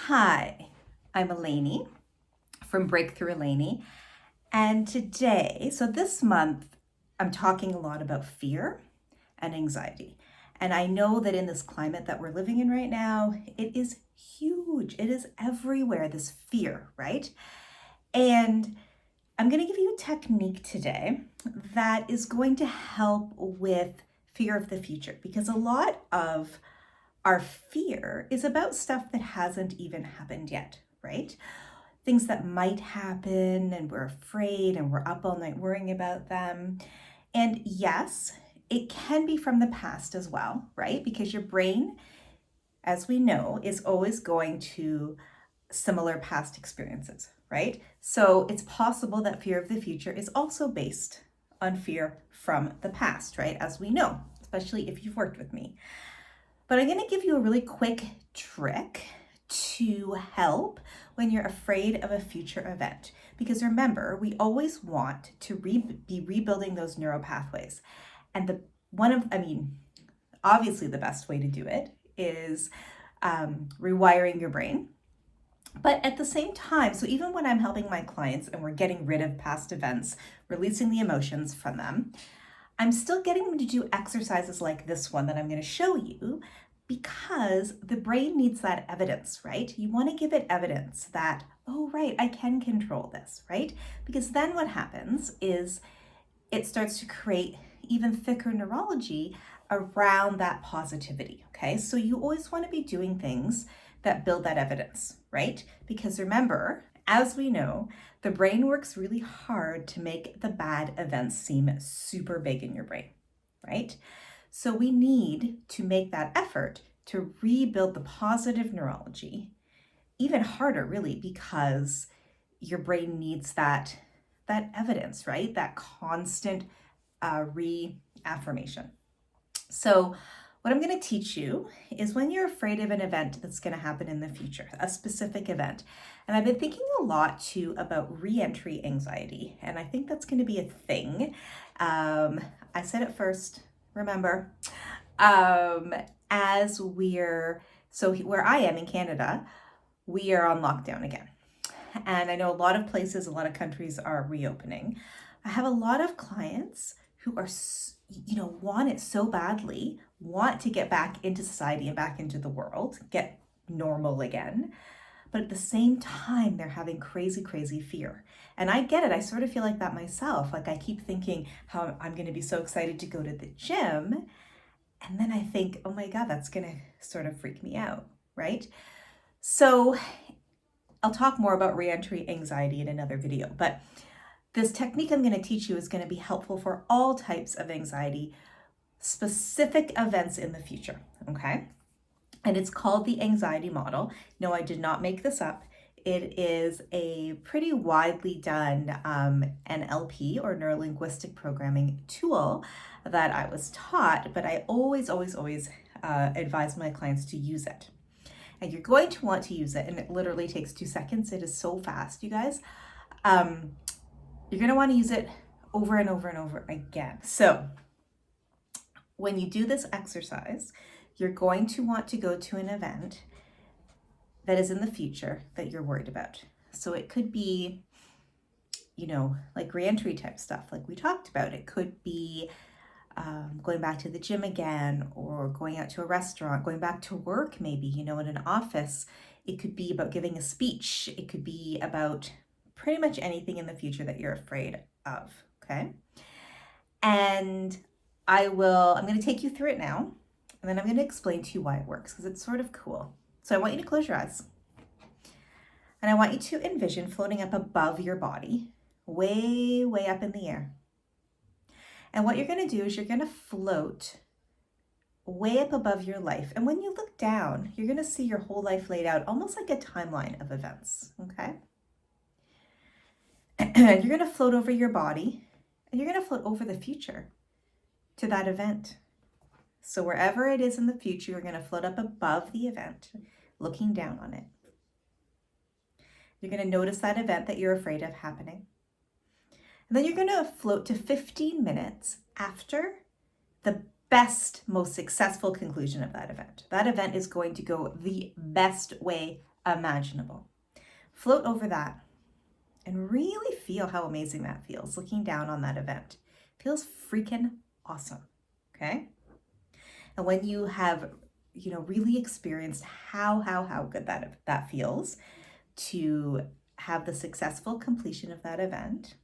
Hi, I'm Eleni from Breakthrough Eleni, and today, so this month, I'm talking a lot about fear and anxiety. And I know that in this climate that we're living in right now, it is huge. It is everywhere, this fear, right? And I'm going to give you a technique today that is going to help with fear of the future because a lot of our fear is about stuff that hasn't even happened yet, right? Things that might happen and we're afraid and we're up all night worrying about them. And yes, it can be from the past as well, right? Because your brain, as we know, is always going to similar past experiences, right? So it's possible that fear of the future is also based on fear from the past, right? As we know, especially if you've worked with me. But I'm going to give you a really quick trick to help when you're afraid of a future event. Because remember, we always want to be rebuilding those neural pathways. And obviously the best way to do it is rewiring your brain. But at the same time, so even when I'm helping my clients and we're getting rid of past events, releasing the emotions from them, I'm still getting them to do exercises like this one that I'm going to show you because the brain needs that evidence, right? You want to give it evidence that, oh, right, I can control this, right? Because then what happens is it starts to create even thicker neurology around that positivity, okay? So you always want to be doing things that build that evidence, right? Because remember, as we know, the brain works really hard to make the bad events seem super big in your brain, right? So we need to make that effort to rebuild the positive neurology even harder, really, because your brain needs that evidence, right? That constant reaffirmation. So what I'm going to teach you is when you're afraid of an event that's going to happen in the future, a specific event. And I've been thinking a lot too about re-entry anxiety, and I think that's going to be a thing. I said it first, remember, where I am in Canada, we are on lockdown again. And I know a lot of places, a lot of countries are reopening. I have a lot of clients who are, want it so badly, want to get back into society and back into the world, get normal again. But at the same time, they're having crazy, crazy fear. And I get it. I sort of feel like that myself. Like I keep thinking how I'm going to be so excited to go to the gym. And then I think, oh my God, that's going to sort of freak me out, right? So I'll talk more about re-entry anxiety in another video, but this technique I'm going to teach you is going to be helpful for all types of anxiety, specific events in the future, okay? And it's called the anxiety model. No, I did not make this up. It is a pretty widely done NLP or neuro-linguistic programming tool that I was taught, but I always advise my clients to use it. And you're going to want to use it, and it literally takes 2 seconds. It is so fast, you guys. You're going to want to use it over and over and over again. So when you do this exercise, you're going to want to go to an event that is in the future that you're worried about. So it could be, like re-entry type stuff like we talked about. It could be going back to the gym again, or going out to a restaurant, going back to work maybe, in an office. It could be about giving a speech. It could be about pretty much anything in the future that you're afraid of, okay? And I'm going to take you through it now, and then I'm going to explain to you why it works, because it's sort of cool. So I want you to close your eyes, and I want you to envision floating up above your body, way, way up in the air. And what you're going to do is you're going to float way up above your life. And when you look down, you're going to see your whole life laid out, almost like a timeline of events, okay? And you're going to float over your body, and you're going to float over the future to that event. So wherever it is in the future, you're going to float up above the event, looking down on it. You're going to notice that event that you're afraid of happening. And then you're going to float to 15 minutes after the best, most successful conclusion of that event. That event is going to go the best way imaginable. Float over that and really feel how amazing that feels looking down on that event. Feels freaking awesome, okay? And when you have, really experienced how good that feels to have the successful completion of that event,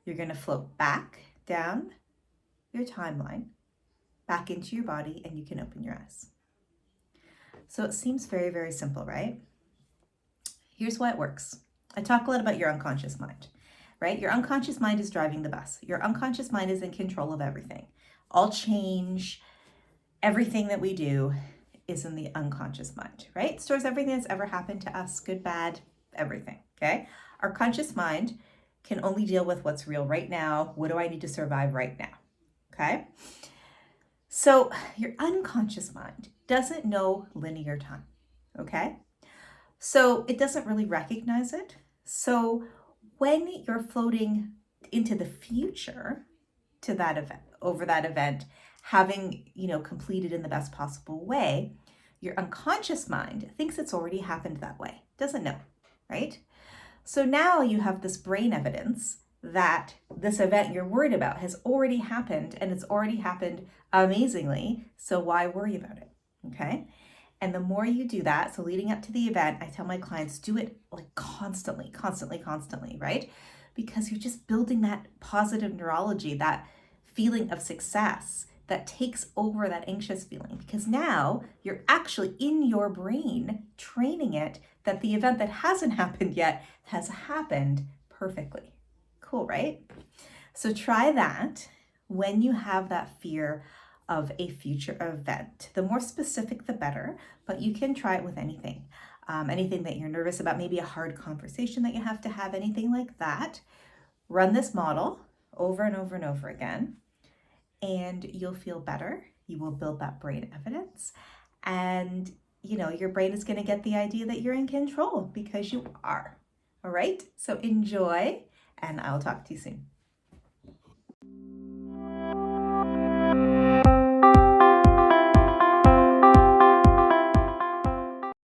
you're going to float back down your timeline, back into your body, and you can open your eyes. So it seems very, very simple, right? Here's why it works. I talk a lot about your unconscious mind, right? Your unconscious mind is driving the bus. Your unconscious mind is in control of everything. All change, everything that we do is in the unconscious mind, right? It stores everything that's ever happened to us, good, bad, everything, okay? Our conscious mind can only deal with what's real right now. What do I need to survive right now, okay? So your unconscious mind doesn't know linear time, okay? So it doesn't really recognize it. So when you're floating into the future to that event, over that event, having, completed in the best possible way, your unconscious mind thinks it's already happened that way, doesn't know, right? So now you have this brain evidence that this event you're worried about has already happened, and it's already happened amazingly. So why worry about it? Okay. And the more you do that, so leading up to the event, I tell my clients, do it like constantly, right? Because you're just building that positive neurology, that feeling of success that takes over that anxious feeling, because now you're actually in your brain training it that the event that hasn't happened yet has happened perfectly. Cool, right? So try that when you have that fear of a future event. The more specific, the better, but you can try it with anything. Anything that you're nervous about, maybe a hard conversation that you have to have, anything like that. Run this model over and over and over again, and you'll feel better. You will build that brain evidence, and your brain is going to get the idea that you're in control because you are. All right, so enjoy, and I'll talk to you soon.